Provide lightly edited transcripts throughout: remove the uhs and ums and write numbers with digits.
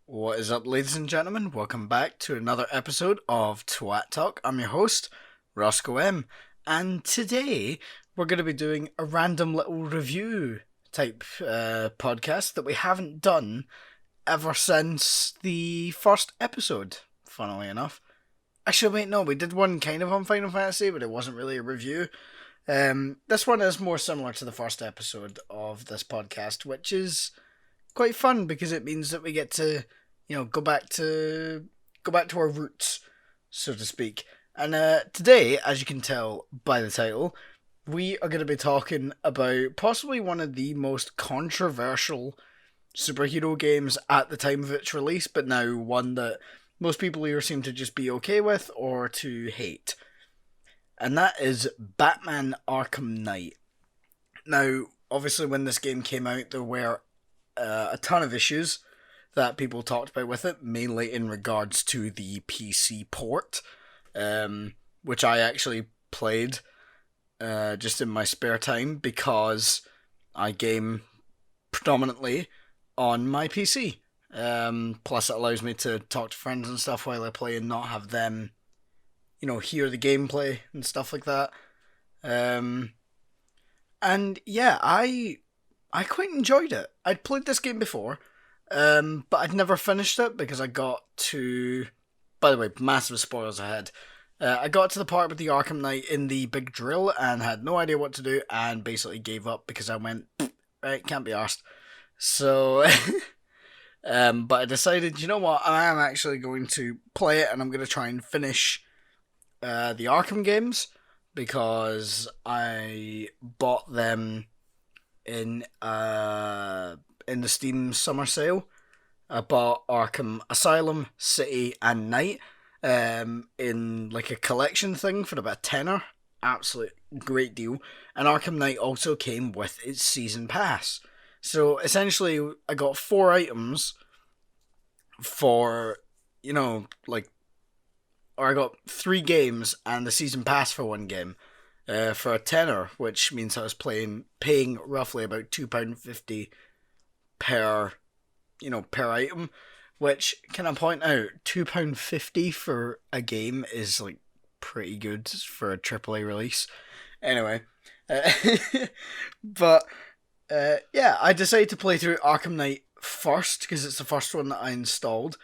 What is up, ladies and gentlemen? Welcome back to another episode of Twat Talk. I'm your host, Roscoe M. And today we're going to be doing a random little review type podcast that we haven't done ever since the first episode, funnily enough. Actually, wait, no, we did one kind of on Final Fantasy, but it wasn't really a review. This one is more similar to the first episode of this podcast, which is quite fun because it means that we get to, go back to our roots, so to speak. And today, as you can tell by the title, we are going to be talking about possibly one of the most controversial superhero games at the time of its release, but now one that most people either seem to just be okay with or to hate. And that is Batman Arkham Knight. Now, obviously when this game came out, there were a ton of issues that people talked about with it, mainly in regards to the PC port, which I actually played just in my spare time because I game predominantly on my PC. Plus it allows me to talk to friends and stuff while I play and not have them, hear the gameplay and stuff like that. And yeah, I quite enjoyed it. I'd played this game before, but I'd never finished it because I got to... By the way, massive spoilers ahead. I got to the part with the Arkham Knight in the big drill and had no idea what to do and basically gave up because I went, right, can't be arsed. So, but I decided, you know what, I am actually going to play it and I'm going to try and finish the Arkham games because I bought them in the Steam summer sale. I bought Arkham Asylum, City, and Night in like a collection thing for about a tenner. Absolute great deal. And Arkham Knight also came with its season pass. So essentially, I got 4 items for, or I got 3 games and the season pass for 1 game. For a tenner, which means I was paying roughly about £2.50 per item. Which, can I point out, £2.50 for a game is like pretty good for a AAA release. Anyway, but yeah, I decided to play through Arkham Knight first because it's the first one that I installed.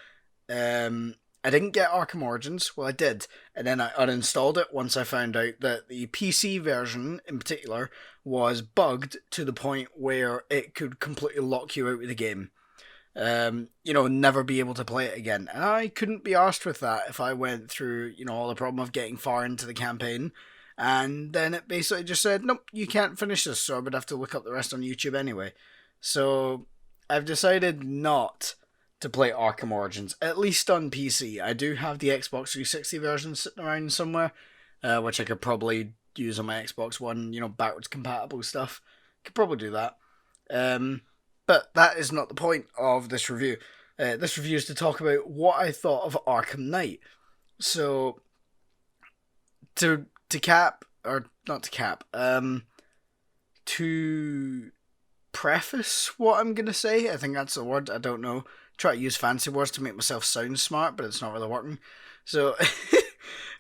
I didn't get Arkham Origins. Well, I did, and then I uninstalled it once I found out that the PC version, in particular, was bugged to the point where it could completely lock you out of the game. Never be able to play it again. And I couldn't be arsed with that if I went through, all the problem of getting far into the campaign, and then it basically just said, nope, you can't finish this, so I would have to look up the rest on YouTube anyway. So, I've decided not to play Arkham Origins, at least on PC. I do have the Xbox 360 version sitting around somewhere, which I could probably use on my Xbox One, backwards compatible stuff. Could probably do that. But that is not the point of this review. This review is to talk about what I thought of Arkham Knight. So, to preface what I'm going to say, I think that's the word, I don't know. Try to use fancy words to make myself sound smart, but it's not really working. So,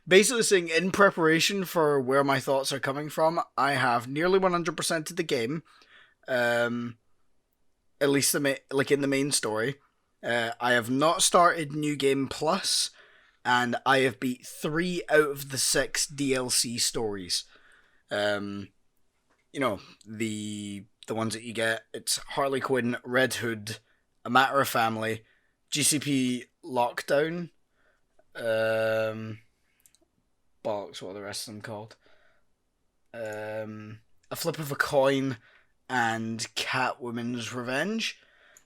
basically saying, in preparation for where my thoughts are coming from, I have nearly 100% of the game, at least in the main story. I have not started New Game Plus, and I have beat 3 out of the 6 DLC stories. The ones that you get, it's Harley Quinn, Red Hood, A Matter of Family, GCP Lockdown, bollocks, what are the rest of them called? A Flip of a Coin, and Catwoman's Revenge.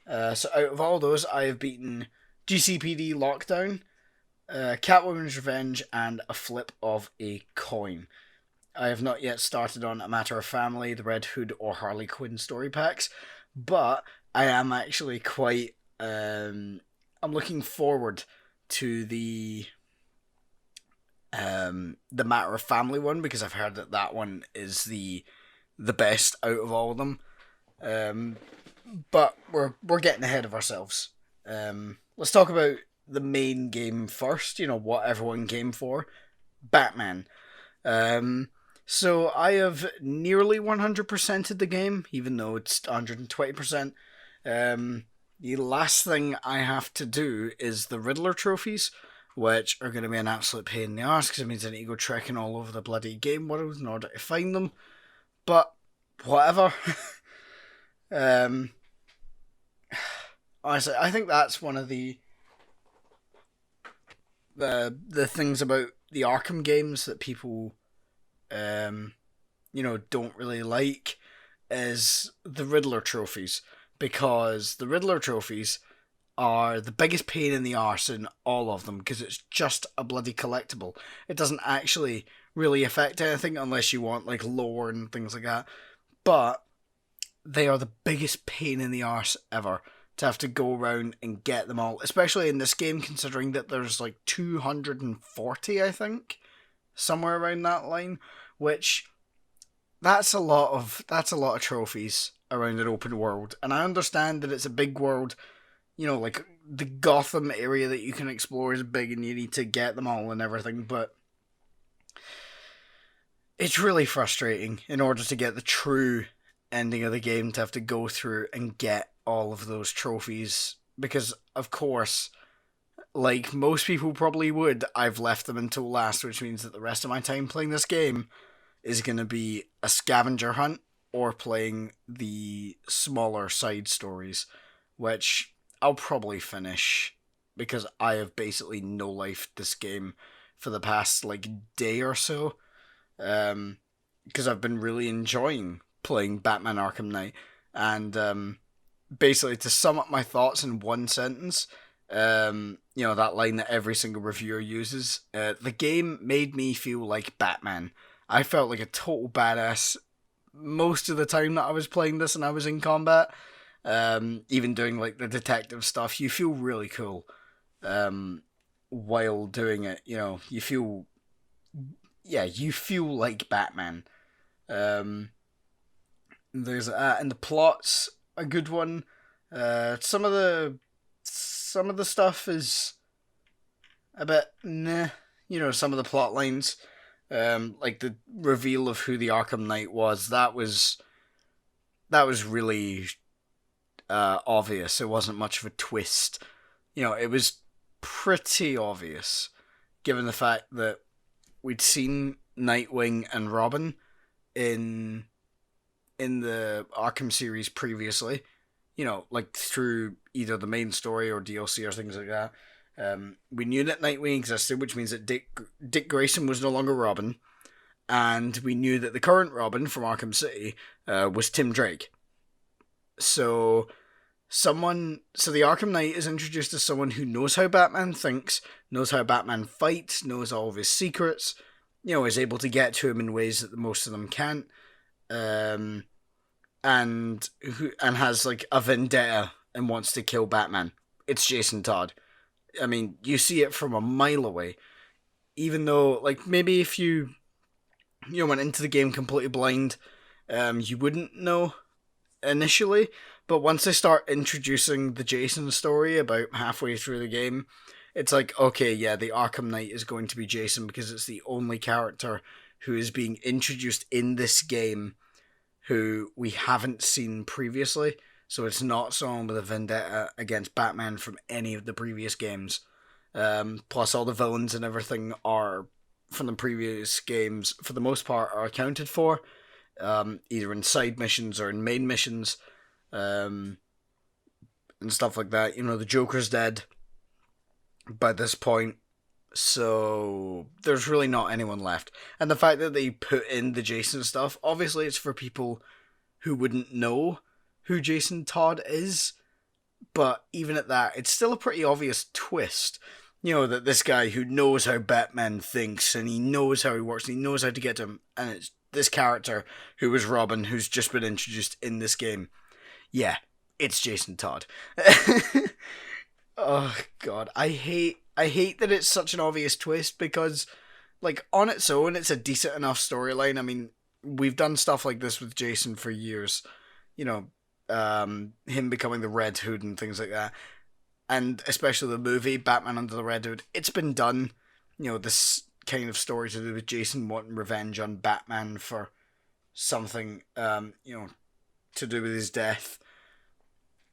So out of all those, I have beaten GCPD Lockdown, Catwoman's Revenge, and A Flip of a Coin. I have not yet started on A Matter of Family, the Red Hood, or Harley Quinn story packs, but I am actually quite... I'm looking forward to the Matter of Family one, because I've heard that one is the best out of all of them. But we're getting ahead of ourselves. let's talk about the main game first. What everyone came for: Batman. Um, so I have nearly 100%ed the game, even though it's 120%. Um, the last thing I have to do is the Riddler trophies, which are going to be an absolute pain in the arse because it means I need to go trekking all over the bloody game world in order to find them. But whatever. um, Honestly, I think that's one of the things about the Arkham games that people um, don't really like is the Riddler trophies, because the Riddler trophies are the biggest pain in the arse in all of them because it's just a bloody collectible. It doesn't actually really affect anything unless you want like lore and things like that. But they are the biggest pain in the arse ever to have to go around and get them all, especially in this game, considering that there's like 240, I think, somewhere around that line, which that's a lot of trophies around an open world. And I understand that it's a big world, like the Gotham area that you can explore is big and you need to get them all and everything, but it's really frustrating in order to get the true ending of the game to have to go through and get all of those trophies because, of course, like most people probably would, I've left them until last, which means that the rest of my time playing this game is going to be a scavenger hunt or playing the smaller side stories, which I'll probably finish because I have basically no life this game for the past like day or so. Because I've been really enjoying playing Batman Arkham Knight, and basically to sum up my thoughts in one sentence, that line that every single reviewer uses, the game made me feel like Batman. I felt like a total badass most of the time that I was playing this and I was in combat. Even doing like the detective stuff, you feel really cool while doing it. You feel like Batman. There's and the plot's a good one. Some of the stuff is a bit nah. Some of the plot lines, like the reveal of who the Arkham Knight was. That was really obvious. It wasn't much of a twist. It was pretty obvious, given the fact that we'd seen Nightwing and Robin in the Arkham series previously, like through either the main story or DLC or things like that. We knew that Nightwing existed, which means that Dick Grayson was no longer Robin, and we knew that the current Robin from Arkham City was Tim Drake. So the Arkham Knight is introduced as someone who knows how Batman thinks, knows how Batman fights, knows all of his secrets, is able to get to him in ways that most of them can't, and has like a vendetta and wants to kill Batman. It's Jason Todd. I mean, you see it from a mile away. Even though, like, maybe if you went into the game completely blind, you wouldn't know initially. But once they start introducing the Jason story about halfway through the game, it's like, okay, yeah, the Arkham Knight is going to be Jason because it's the only character who is being introduced in this game who we haven't seen previously. So it's not someone with a vendetta against Batman from any of the previous games. Plus all the villains and everything are from the previous games, for the most part, are accounted for, either in side missions or in main missions, and stuff like that. The Joker's dead by this point, so there's really not anyone left. And the fact that they put in the Jason stuff, obviously it's for people who wouldn't know who Jason Todd is, but even at that, it's still a pretty obvious twist. That this guy who knows how Batman thinks, and he knows how he works, and he knows how to get to him, and it's this character who was Robin, who's just been introduced in this game. Yeah, it's Jason Todd. Oh god, I hate that it's such an obvious twist because, like, on its own, it's a decent enough storyline. I mean, we've done stuff like this with Jason for years. Him becoming the Red Hood and things like that. and especially the movie Batman Under the Red Hood, it's been done. This kind of story to do with Jason wanting revenge on Batman for something, to do with his death.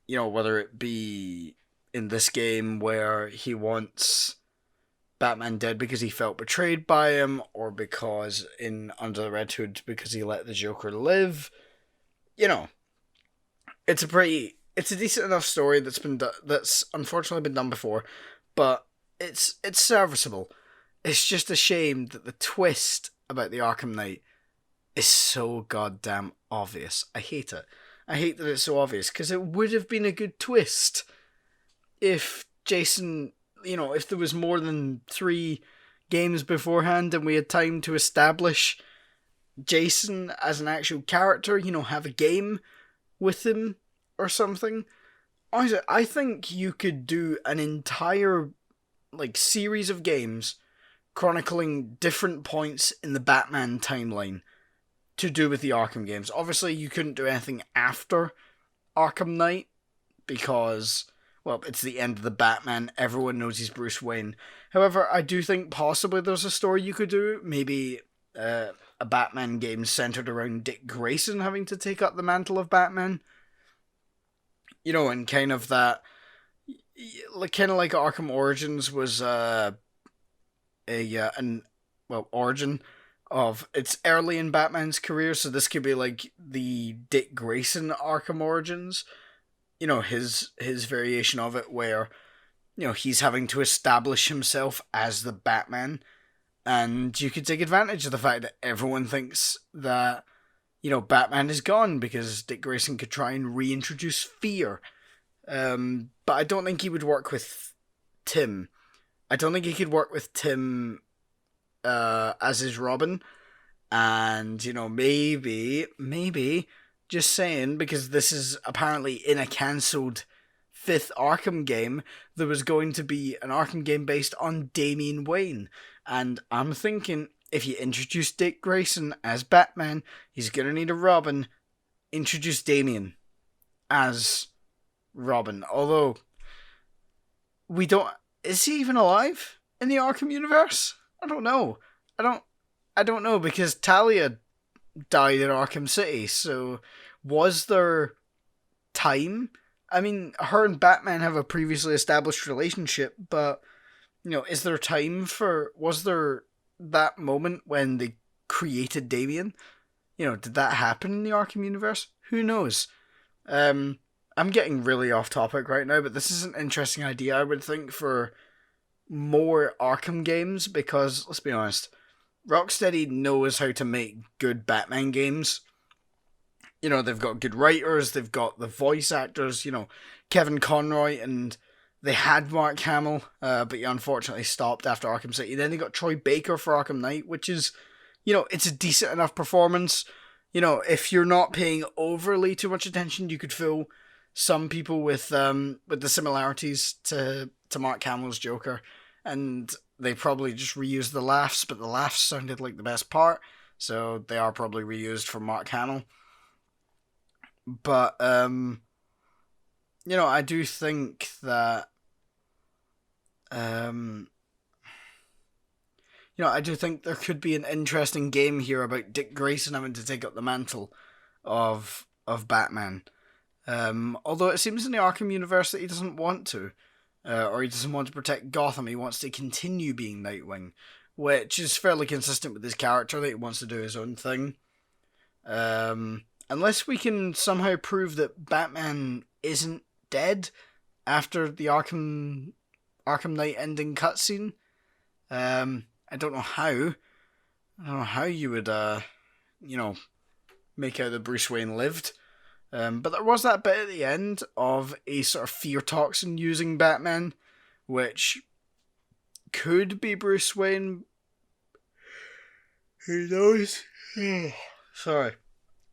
Whether it be in this game where he wants Batman dead because he felt betrayed by him, or because in Under the Red Hood because he let the Joker live. It's a decent enough story that's unfortunately been done before, but it's serviceable. It's just a shame that the twist about the Arkham Knight is so goddamn obvious. I hate it. I hate that it's so obvious, because it would have been a good twist if Jason, if there was more than 3 games beforehand and we had time to establish Jason as an actual character, have a game with him or something. Honestly, I think you could do an entire series of games chronicling different points in the Batman timeline to do with the Arkham games. Obviously, you couldn't do anything after Arkham Knight because, well, it's the end of the Batman. Everyone knows he's Bruce Wayne. However, I do think possibly there's a story you could do. Maybe a Batman game centered around Dick Grayson having to take up the mantle of Batman. And kind of that, kind of like Arkham Origins was origin of it's early in Batman's career, so this could be like the Dick Grayson Arkham Origins. His variation of it, where he's having to establish himself as the Batman, and you could take advantage of the fact that everyone thinks that Batman is gone because Dick Grayson could try and reintroduce fear. But I don't think he would work with Tim. I don't think he could work with Tim as his Robin. And, maybe, just saying, because this is apparently in a cancelled 5th Arkham game, there was going to be an Arkham game based on Damian Wayne. And I'm thinking, if you introduce Dick Grayson as Batman, he's going to need a Robin. Introduce Damian as Robin. Although, we don't... Is he even alive in the Arkham universe? I don't know. I don't know, because Talia died in Arkham City, so was there time? I mean, her and Batman have a previously established relationship, but, is there time for... Was there that moment when they created Damian? Did that happen in the Arkham universe? Who knows? I'm getting really off topic right now, but this is an interesting idea, I would think, for more Arkham games, because, let's be honest, Rocksteady knows how to make good Batman games. They've got good writers, they've got the voice actors, Kevin Conroy, and they had Mark Hamill, but he unfortunately stopped after Arkham City. Then they got Troy Baker for Arkham Knight, which is, it's a decent enough performance. If you're not paying overly too much attention, you could fool some people with the similarities to Mark Hamill's Joker, and they probably just reused the laughs, but the laughs sounded like the best part, so they are probably reused for Mark Hamill. But I do think that I do think there could be an interesting game here about Dick Grayson having to take up the mantle of Batman. Although it seems in the Arkham universe that he doesn't want to, or he doesn't want to protect Gotham. He wants to continue being Nightwing, which is fairly consistent with his character, that he wants to do his own thing. Unless we can somehow prove that Batman isn't dead after the Arkham Knight ending cutscene. I don't know how. I don't know how you would, make out that Bruce Wayne lived. But there was that bit at the end of a sort of fear toxin using Batman, which could be Bruce Wayne. Who knows? Sorry.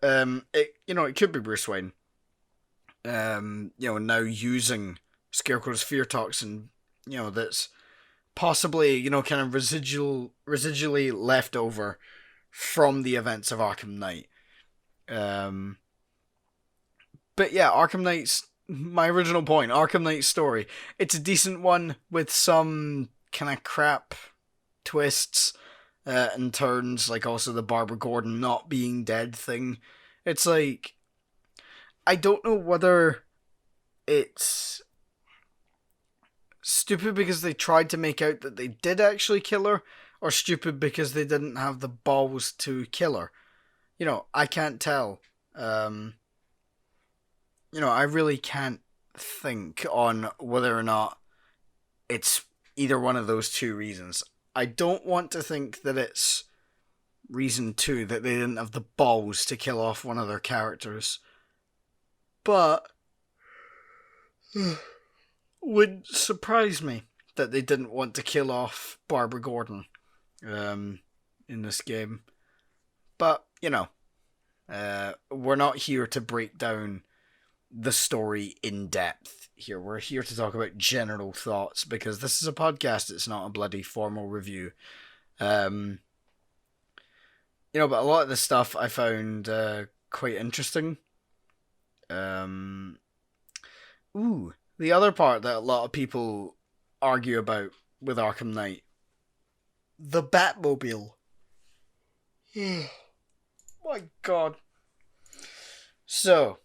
It could be Bruce Wayne. Now using Scarecrow's fear toxin, that's possibly, kind of residually left over from the events of Arkham Knight. But yeah, Arkham Knight's my original point, Arkham Knight story. It's a decent one with some kind of crap twists and turns, like also the Barbara Gordon not being dead thing. It's like, I don't know whether it's stupid because they tried to make out that they did actually kill her, or stupid because they didn't have the balls to kill her. I can't tell. I really can't think on whether or not it's either one of those two reasons. I don't want to think that it's reason two, that they didn't have the balls to kill off one of their characters. But would surprise me that they didn't want to kill off Barbara Gordon in this game. But, we're not here to break down the story in depth here. We're here to talk about general thoughts, because this is a podcast, it's not a bloody formal review. But a lot of the stuff I found quite interesting. The other part that a lot of people argue about with Arkham Knight, the Batmobile. My God. So,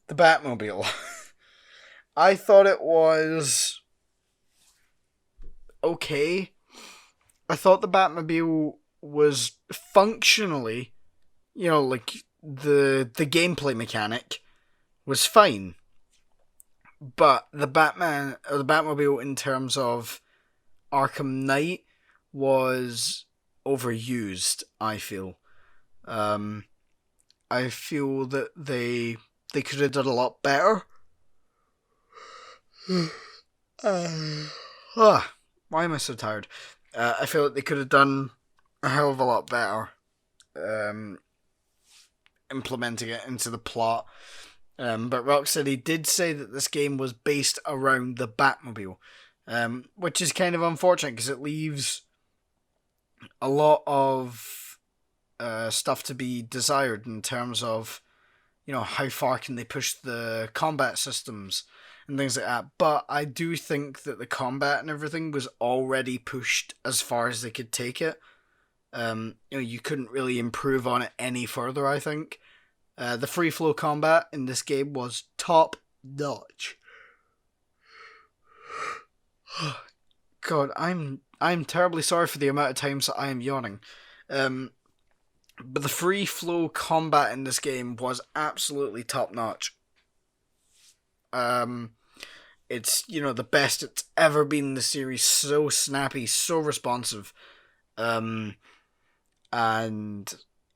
the Batmobile. I thought it was okay. I thought the Batmobile was functionally, like the gameplay mechanic was fine. But the Batmobile in terms of Arkham Knight was overused, I feel. I feel that they could have done a lot better. Why am I so tired? I feel like they could have done a hell of a lot better implementing it into the plot. But Rocksteady did say that this game was based around the Batmobile, which is kind of unfortunate because it leaves a lot of stuff to be desired in terms of, how far can they push the combat systems and things like that. But I do think that the combat and everything was already pushed as far as they could take it. You couldn't really improve on it any further, I think. The free flow combat in this game was top notch. God, I'm terribly sorry for the amount of times that I am yawning. But the free flow combat in this game was absolutely top notch. It's, the best it's ever been in the series. So snappy, so responsive. And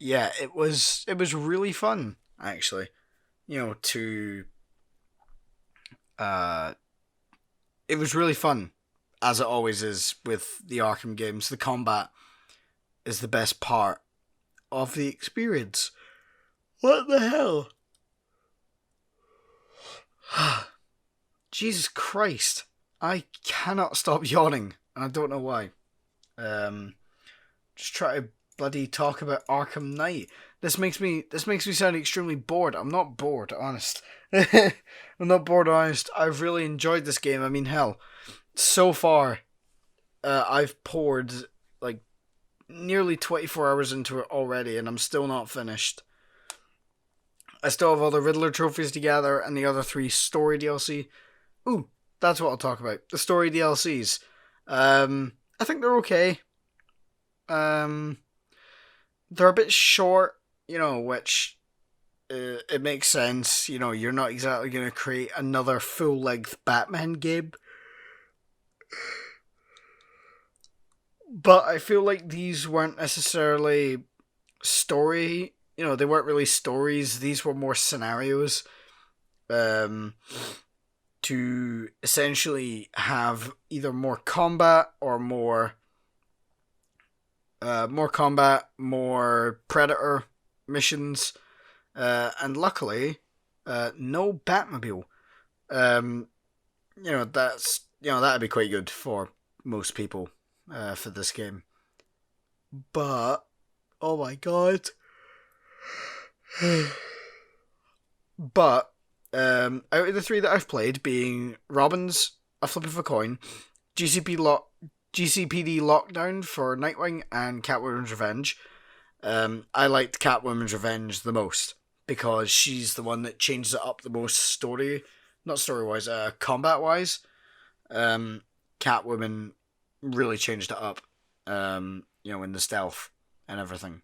yeah, it was really fun, actually. It was really fun, as it always is with the Arkham games. The combat is the best part of the experience. What the hell? Jesus Christ. I cannot stop yawning, and I don't know why. Just try to bloody talk about Arkham Knight. This makes me sound extremely bored. I'm not bored, honest. I'm not bored, honest. I've really enjoyed this game. I mean, hell, so far, I've poured like nearly 24 hours into it already, and I'm still not finished. I still have all the Riddler trophies to gather and the other 3 story DLC. Ooh, that's what I'll talk about. The story DLCs. I think they're okay. They're a bit short, which it makes sense. You're not exactly going to create another full-length Batman game. But I feel like these weren't necessarily story. They weren't really stories. These were more scenarios. To essentially have either more combat or more Predator missions, and luckily, no Batmobile. That'd be quite good for most people for this game. But oh my God. But Out of the three that I've played, being Robin's A Flip of a Coin, GCP lock, GCPD Lockdown for Nightwing, and Catwoman's Revenge, I liked Catwoman's Revenge the most because she's the one that changes it up the most not story wise, combat wise. Catwoman really changed it up, in the stealth and everything.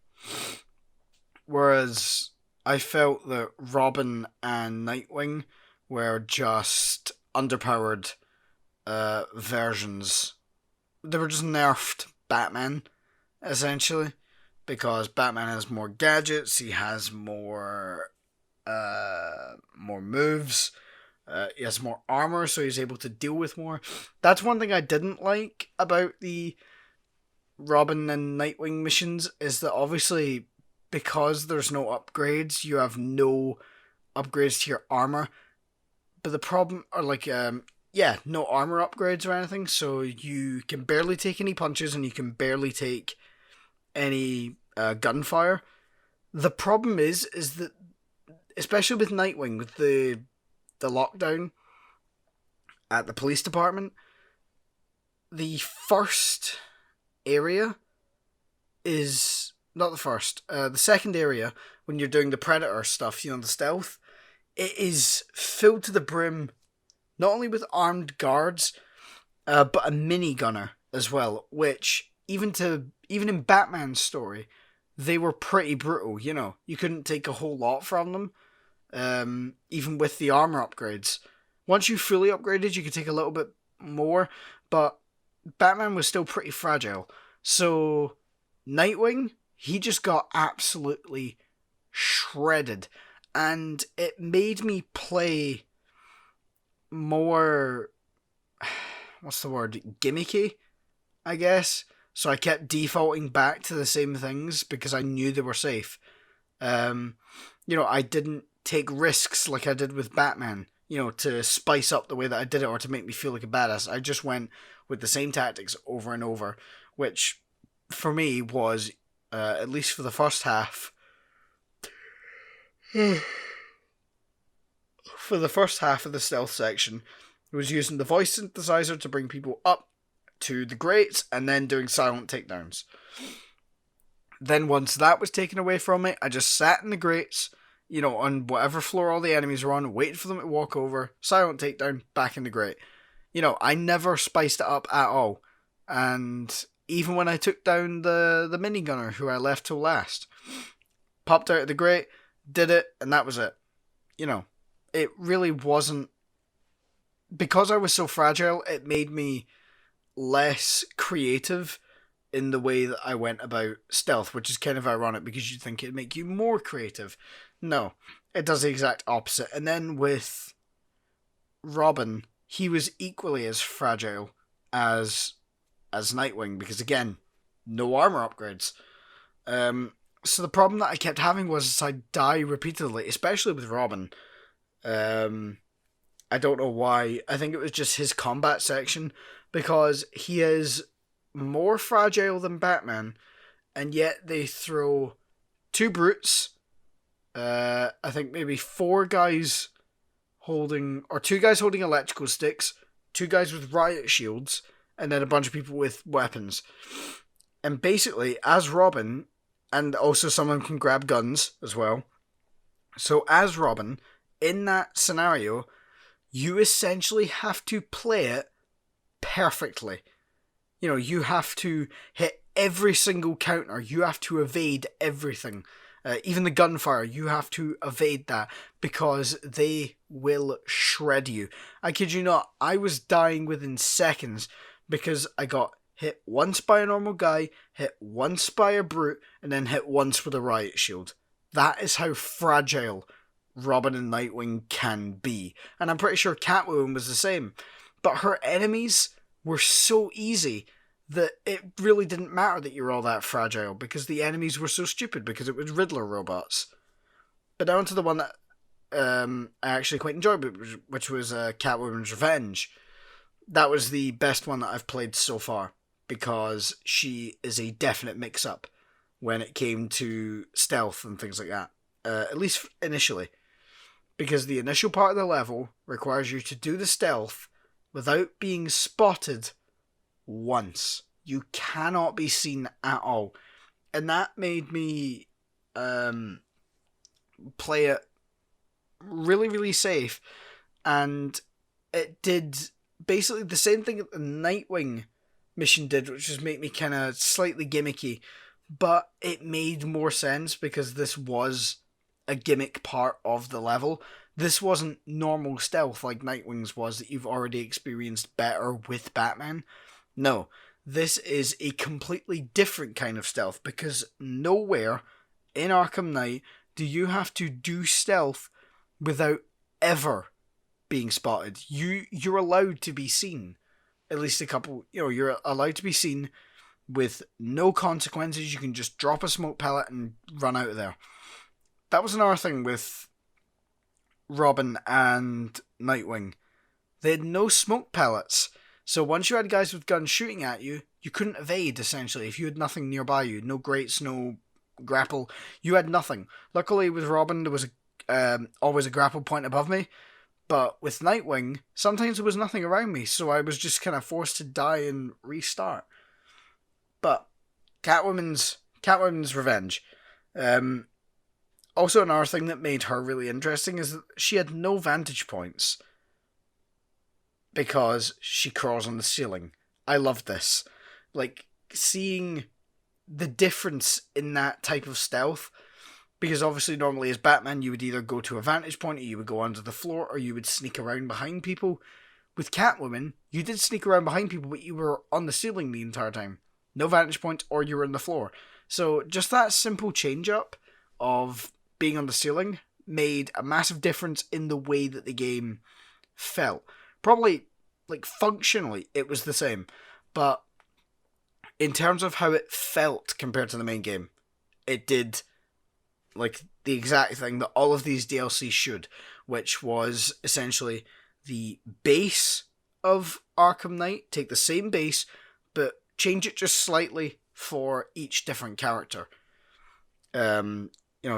Whereas I felt that Robin and Nightwing were just underpowered versions. They were just nerfed Batman, essentially, because Batman has more gadgets, he has more moves, he has more armor, so he's able to deal with more. That's one thing I didn't like about the Robin and Nightwing missions, is that obviously, because there's no upgrades, you have no upgrades to your armor. But the problem, or no armor upgrades or anything, so you can barely take any punches and you can barely take any gunfire. The problem is that, especially with Nightwing, with the lockdown at the police department, the first area is not the first. The second area, when you're doing the Predator stuff, the stealth, it is filled to the brim, not only with armed guards, but a mini gunner as well. Which even in Batman's story, they were pretty brutal. You couldn't take a whole lot from them, even with the armor upgrades. Once you fully upgraded, you could take a little bit more, but Batman was still pretty fragile. So Nightwing, he just got absolutely shredded, and it made me play more, what's the word, gimmicky, I guess. So I kept defaulting back to the same things because I knew they were safe. I didn't take risks like I did with Batman, to spice up the way that I did it or to make me feel like a badass. I just went with the same tactics over and over, which for me was, at least for the first half, for the first half of the stealth section, it was using the voice synthesizer to bring people up to the grates and then doing silent takedowns. Then once that was taken away from me, I just sat in the grates, on whatever floor all the enemies were on, waited for them to walk over, silent takedown, back in the grate. I never spiced it up at all. And even when I took down the minigunner, who I left till last, popped out of the grate, did it, and that was it. It really wasn't, because I was so fragile, it made me less creative in the way that I went about stealth, which is kind of ironic because you'd think it'd make you more creative. No, it does the exact opposite. And then with Robin, he was equally as fragile as Nightwing, because again, no armor upgrades. So the problem that I kept having was I'd die repeatedly, especially with Robin. I don't know why. I think it was just his combat section, because he is more fragile than Batman, and yet they throw two brutes, I think maybe two guys holding electrical sticks, two guys with riot shields, and then a bunch of people with weapons. And basically, as Robin, and also someone can grab guns as well. So as Robin, in that scenario, you essentially have to play it perfectly. You have to hit every single counter. You have to evade everything. Even the gunfire, you have to evade that, because they will shred you. I kid you not, I was dying within seconds because I got hit once by a normal guy, hit once by a brute, and then hit once with a riot shield. That is how fragile Robin and Nightwing can be. And I'm pretty sure Catwoman was the same. But her enemies were so easy that it really didn't matter that you're all that fragile, because the enemies were so stupid, because it was Riddler robots. But down to the one that I actually quite enjoyed, which was Catwoman's Revenge. That was the best one that I've played so far, because she is a definite mix-up when it came to stealth and things like that. At least initially. because the initial part of the level requires you to do the stealth without being spotted once. You cannot be seen at all. And that made me play it really, really safe. And it did basically the same thing that the Nightwing mission did, which was make me kind of slightly gimmicky. But it made more sense because this was a gimmick part of the level. This wasn't normal stealth like Nightwing's was that you've already experienced better with Batman. No, this is a completely different kind of stealth because nowhere in Arkham Knight do you have to do stealth without ever being spotted. You're allowed to be seen. At least a couple, you're allowed to be seen with no consequences. You can just drop a smoke pellet and run out of there. That was another thing with Robin and Nightwing. They had no smoke pellets. So once you had guys with guns shooting at you, you couldn't evade, essentially. If you had nothing nearby you, no grates, no grapple, you had nothing. Luckily with Robin, there was always a grapple point above me. But with Nightwing, sometimes there was nothing around me, so I was just kind of forced to die and restart. But Catwoman's revenge. Also, another thing that made her really interesting is that she had no vantage points because she crawls on the ceiling. I love this. Like, seeing the difference in that type of stealth, because obviously normally as Batman you would either go to a vantage point or you would go under the floor or you would sneak around behind people. With Catwoman, you did sneak around behind people, but you were on the ceiling the entire time. No vantage point, or you were on the floor. So just that simple change up of being on the ceiling made a massive difference in the way that the game felt. Probably, like, functionally, it was the same. But in terms of how it felt compared to the main game, it did, like, the exact thing that all of these DLC should, which was essentially the base of Arkham Knight, take the same base, but change it just slightly for each different character.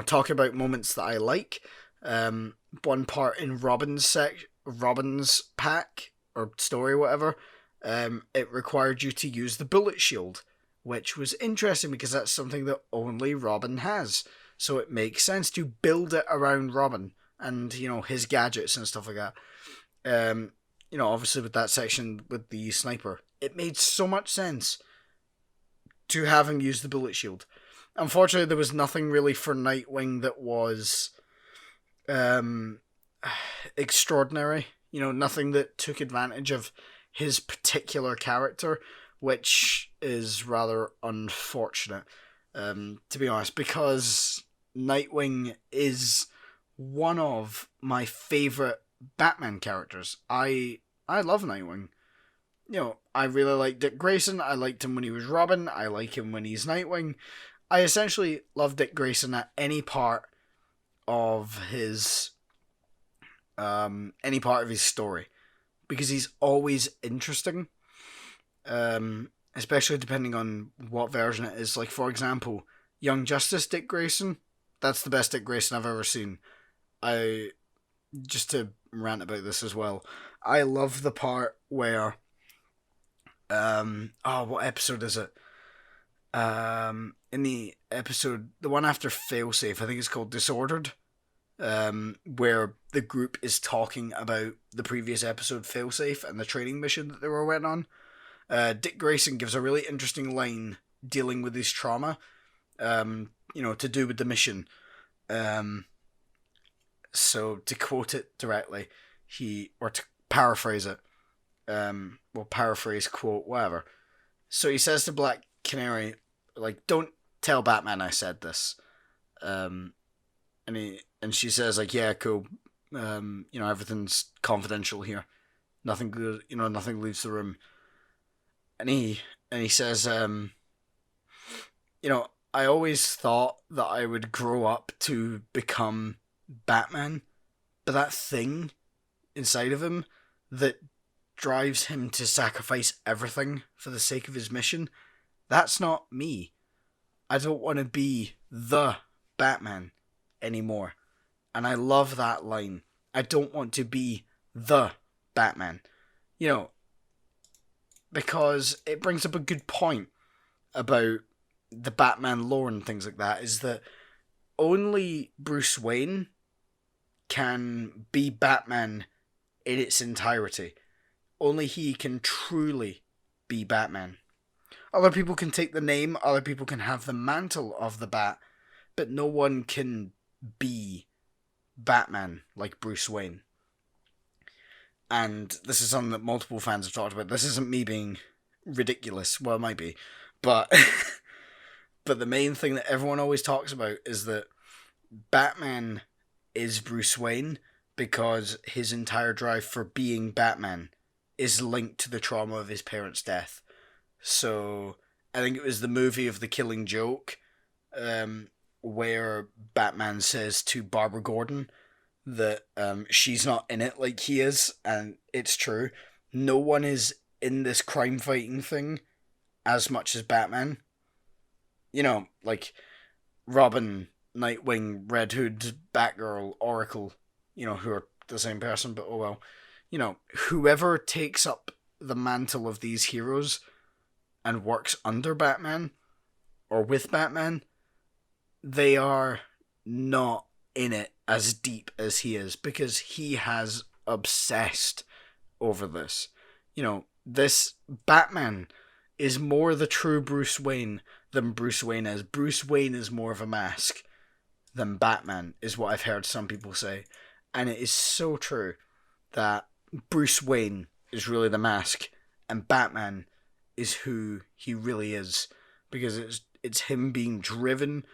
Talking about moments that I like. One part in Robin's pack or story, or whatever. It required you to use the bullet shield, which was interesting because that's something that only Robin has. So it makes sense to build it around Robin and his gadgets and stuff like that. Obviously with that section with the sniper, it made so much sense to have him use the bullet shield. Unfortunately, there was nothing really for Nightwing that was extraordinary. Nothing that took advantage of his particular character, which is rather unfortunate, to be honest, because Nightwing is one of my favourite Batman characters. I love Nightwing. I really like Dick Grayson. I liked him when he was Robin. I like him when he's Nightwing. I essentially love Dick Grayson at any part of his story because he's always interesting, especially depending on what version it is. Like, for example, Young Justice Dick Grayson, that's the best Dick Grayson I've ever seen. Just to rant about this as well, I love the part where what episode is it? In the episode, the one after Failsafe, I think it's called Disordered, where the group is talking about the previous episode, Failsafe, and the training mission that they were went on. Dick Grayson gives a really interesting line dealing with his trauma, to do with the mission. So to quote it directly, or to paraphrase it, paraphrase, quote, whatever. So he says to Black Canary, like, don't tell Batman I said this. And she says, like, yeah, cool. Everything's confidential here. Nothing good, nothing leaves the room. And he says, I always thought that I would grow up to become Batman, but that thing inside of him that drives him to sacrifice everything for the sake of his mission, that's not me. I don't want to be the Batman anymore. And I love that line. I don't want to be the Batman. You know, because it brings up a good point about the Batman lore and things like that, is that only Bruce Wayne can be Batman in its entirety. Only he can truly be Batman. Other people can take the name, other people can have the mantle of the Bat, but no one can be Batman like Bruce Wayne. And this is something that multiple fans have talked about. This isn't me being ridiculous. Well, it might be. But but the main thing that everyone always talks about is that Batman is Bruce Wayne because his entire drive for being Batman is linked to the trauma of his parents' death. So I think it was the movie of The Killing Joke, where Batman says to Barbara Gordon that she's not in it like he is, and it's true. No one is in this crime fighting thing as much as Batman. You know, like Robin, Nightwing, Red Hood, Batgirl, Oracle, you know, who are the same person, but oh well. You know, whoever takes up the mantle of these heroes and works under Batman or with Batman, they are not in it as deep as he is, because he has obsessed over this. You know, this Batman is more the true Bruce Wayne than Bruce Wayne is. Bruce Wayne is more of a mask than Batman, is what I've heard some people say. And it is so true that Bruce Wayne is really the mask and Batman is who he really is, because it's him being driven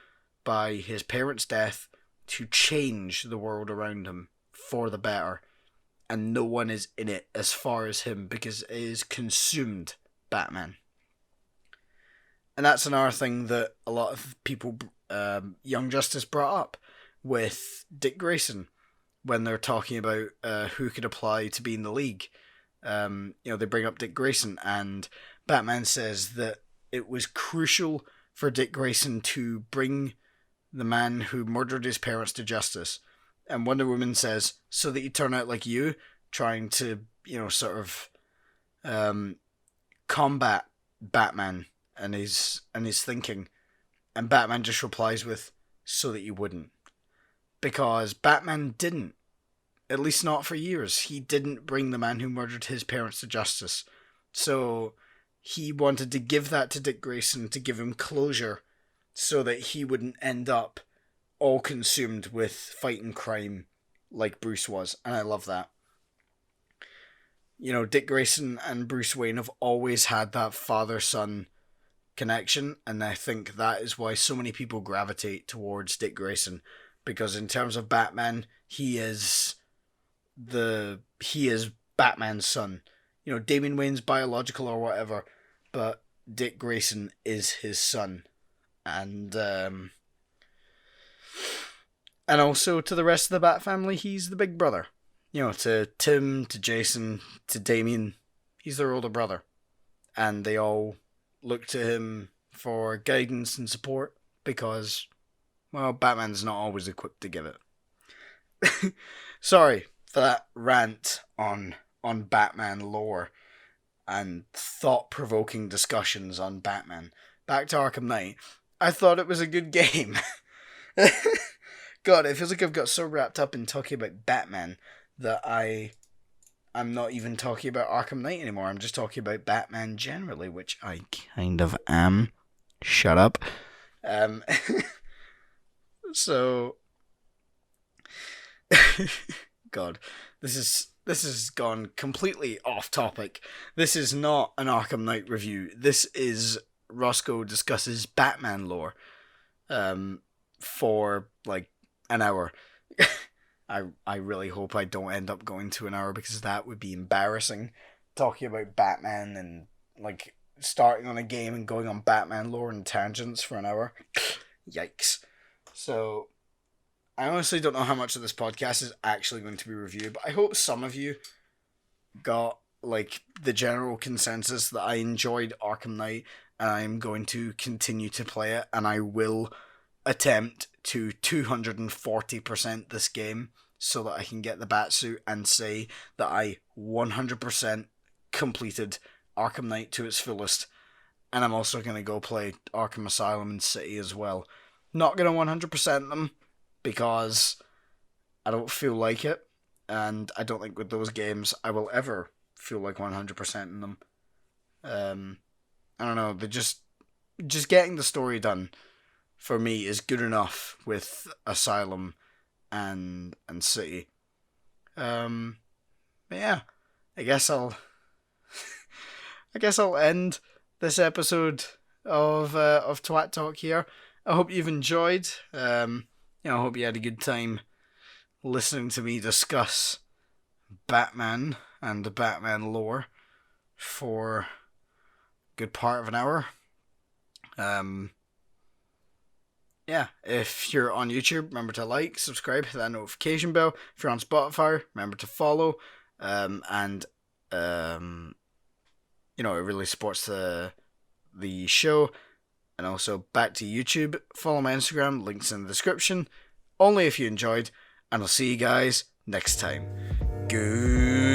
by his parents' death to change the world around him for the better, and no one is in it as far as him, because it is consumed Batman. And that's another thing that a lot of people, Young Justice brought up with Dick Grayson when they're talking about who could apply to be in the League. You know, they bring up Dick Grayson, and Batman says that it was crucial for Dick Grayson to bring the man who murdered his parents to justice. And Wonder Woman says, so that you turn out like you, trying to, you know, sort of combat Batman and his thinking. And Batman just replies with, so that you wouldn't. Because Batman didn't. At least not for years. He didn't bring the man who murdered his parents to justice. So he wanted to give that to Dick Grayson to give him closure, so that he wouldn't end up all consumed with fighting crime like Bruce was. And I love that. You know, Dick Grayson and Bruce Wayne have always had that father-son connection, and I think that is why so many people gravitate towards Dick Grayson, because in terms of Batman, he is Batman's son. You know, Damian Wayne's biological or whatever, but Dick Grayson is his son. And also to the rest of the Bat family, he's the big brother. You know, to Tim, to Jason, to Damian, he's their older brother. And they all look to him for guidance and support because, well, Batman's not always equipped to give it. Sorry for that rant on Batman lore and thought-provoking discussions on Batman. Back to Arkham Knight. I thought it was a good game. God, it feels like I've got so wrapped up in talking about Batman that I'm not even talking about Arkham Knight anymore. I'm just talking about Batman generally, which I kind of am. Shut up. So, God, this has gone completely off topic. This is not an Arkham Knight review. This is Roscoe discusses Batman lore for like an hour. I really hope I don't end up going to an hour, because that would be embarrassing, talking about Batman and like starting on a game and going on Batman lore and tangents for an hour. Yikes. So I honestly don't know how much of this podcast is actually going to be reviewed, but I hope some of you got like the general consensus that I enjoyed Arkham Knight, and I'm going to continue to play it, and I will attempt to 240% this game so that I can get the Batsuit and say that I 100% completed Arkham Knight to its fullest. And I'm also going to go play Arkham Asylum and City as well. Not going to 100% them because I don't feel like it. And I don't think with those games I will ever feel like 100% in them. I don't know, they just getting the story done for me is good enough with Asylum and City. But yeah, I guess I'll end this episode of Twat Talk here. I hope you've enjoyed. I hope you had a good time listening to me discuss Batman and the Batman lore for a good part of an hour. If you're on YouTube, remember to like, subscribe, hit that notification bell. If you're on Spotify, remember to follow. It really supports the show. And also back to YouTube. Follow my Instagram, links in the description. Only if you enjoyed, and I'll see you guys next time. Good.